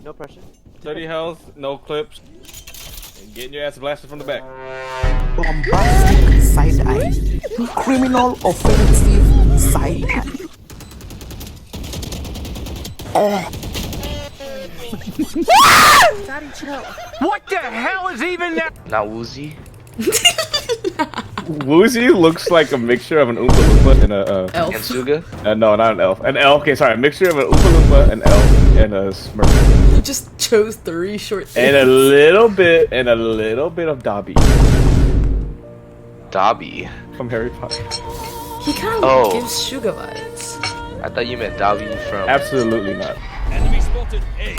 No pressure. 30 health, no clips. And getting your ass blasted from the back. Bombastic side eye. Criminal offensive side eye. Daddy, chill. What the hell is even that? Not woozy. Woozy looks like a mixture of an Oompa Loompa and a And Suga. no, not an elf. An elf. Okay, sorry, a mixture of an Oompa Loompa, an elf, and a Smurf. You just chose 3 short things. And a little bit of Dobby Dobby. from Harry Potter. He kind of Oh. gives sugar vibes. I thought you meant Dobby from. Absolutely not. Enemy spotted A.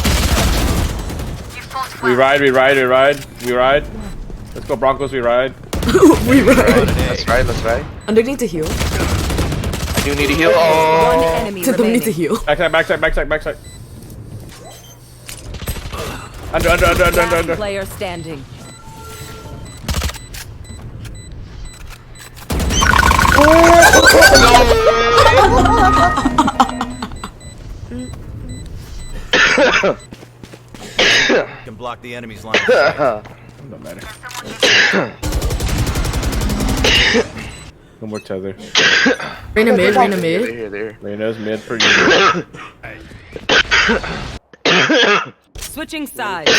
We ride. Let's go Broncos. We ride. We ride. Let's ride. Underneath the heel. I do need a heal. One Oh. enemy To underneath the remaining. heel. Backside. Under. Last player standing. Can block the enemy's line. Don't matter. No more tether. Reyna mid. There. Reyna's mid for you. Switching sides.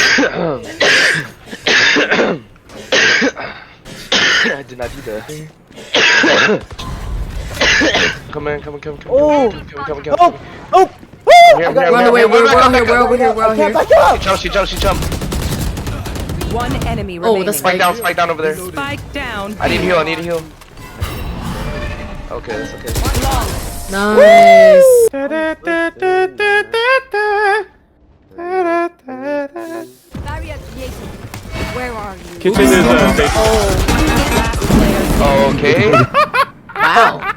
I did not do that. Come in. Oh! Come. Oh! Run away. We're all here. She jumped. One enemy Oh, remaining. that's Spike down over there. Spike down. I need a heal. Okay, that's okay. Nice. Barrier created. Where are you? Kitchen is safe. Okay. Wow.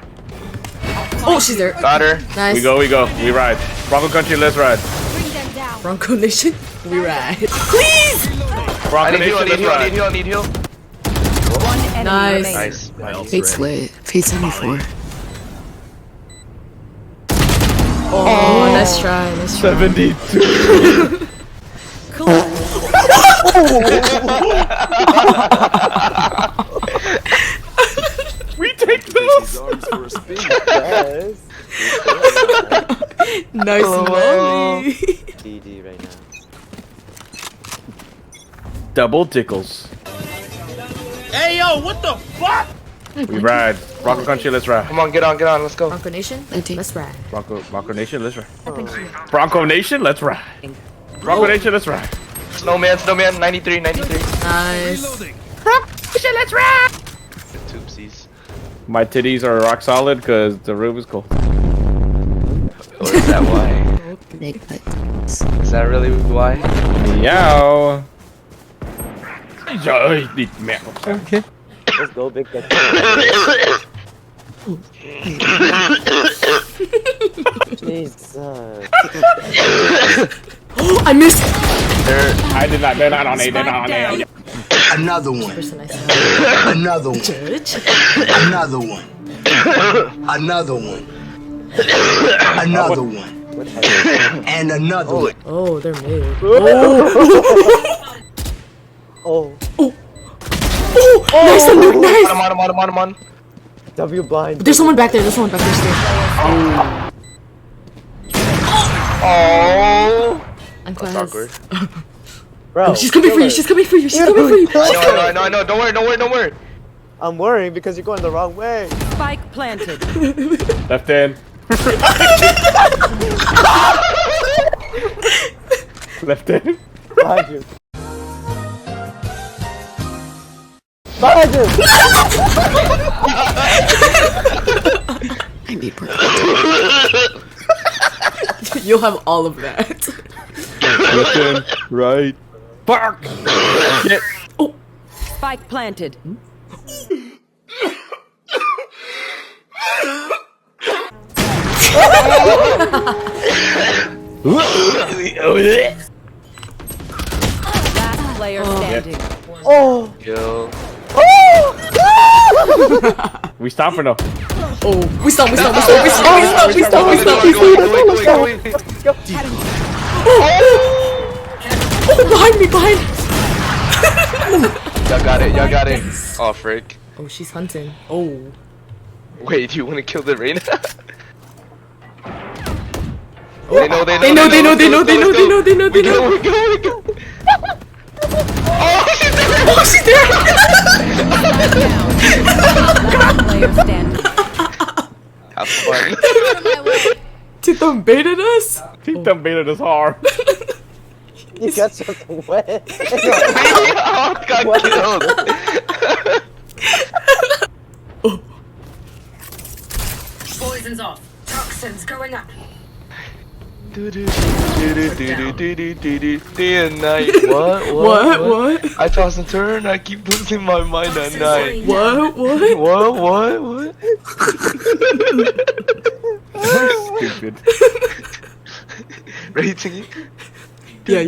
Oh, she's there. Got her. Nice. We go. We ride. Bronco Country, let's ride. Bring them down. Bronco Nation. We ride. I Bronco need heal. Nation, let's ride. I need heal. One enemy Nice. remaining. Nice. Fate's lit. Fate 74. Oh, nice try. 72. We take those. Yes. Nice molly. GG right now. Double tickles. Hey yo, what the fuck? We ride. Bronco Country, let's ride. Come on, get on. Let's go. Bronco Nation. Let's ride. Bronco Nation, let's ride. Bronco Nation, let's ride. Bronco Nation, let's ride. Snowman. 93. Nice. Let's ride. Toopsies. My titties are rock solid because the room is cold. Or is that why? Big butt. Is that really why? Yow. Okay. Let's go, big guy. Jesus. I missed. They're not on A. They're not on A. Another one. Person I saw. Another one. Judge. Another one. Another one. Another one. And another one. Oh, they're mid. Oh. Nice, Luke, nice. I'm on. W blind. There's someone back there. Still. Oh. I'm That's class. awkward. Bro. She's coming for you. She's coming for you. I know. Don't worry. I'm worrying because you're going the wrong way. Spike planted. Left in. Left in. Behind you. Behind you! I need more. You'll have all of that. Left in. Right. Fuck. Shit. Spike planted. Last player standing. Oh! Yo. We stop for no. Oh, we stop. Wait. me behind. Y'all got it. Y'all got it. Oh frick. Oh, she's hunting. Oh. Wait, do you want to kill the Reyna? They know. We go. Oh, she's there. Oh, she's there. Player standing. Have fun. Titan baited us. He done baited us hard. You got something wet. Oh, got killed. Poison's off. Toxins going up. Day and night. What? I toss and turn. I keep losing my mind at night. What? What? Stupid. Ready singing? Yeah.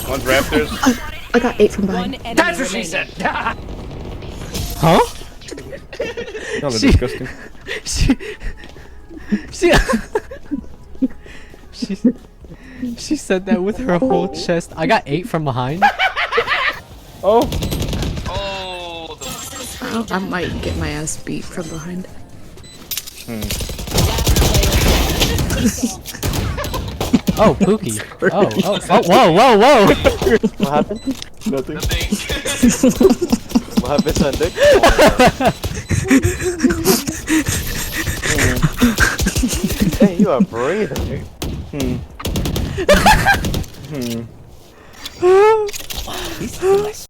One Raptors. I got 8 from behind. One enemy remaining. Huh? Y'all are She- disgusting. She said that with her whole chest. I got 8 from behind. Oh. I might get my ass beat from behind. Oh, Pookie. Oh, whoa. What happened? Nothing. What happened, Sunday? Hey, you are breathing.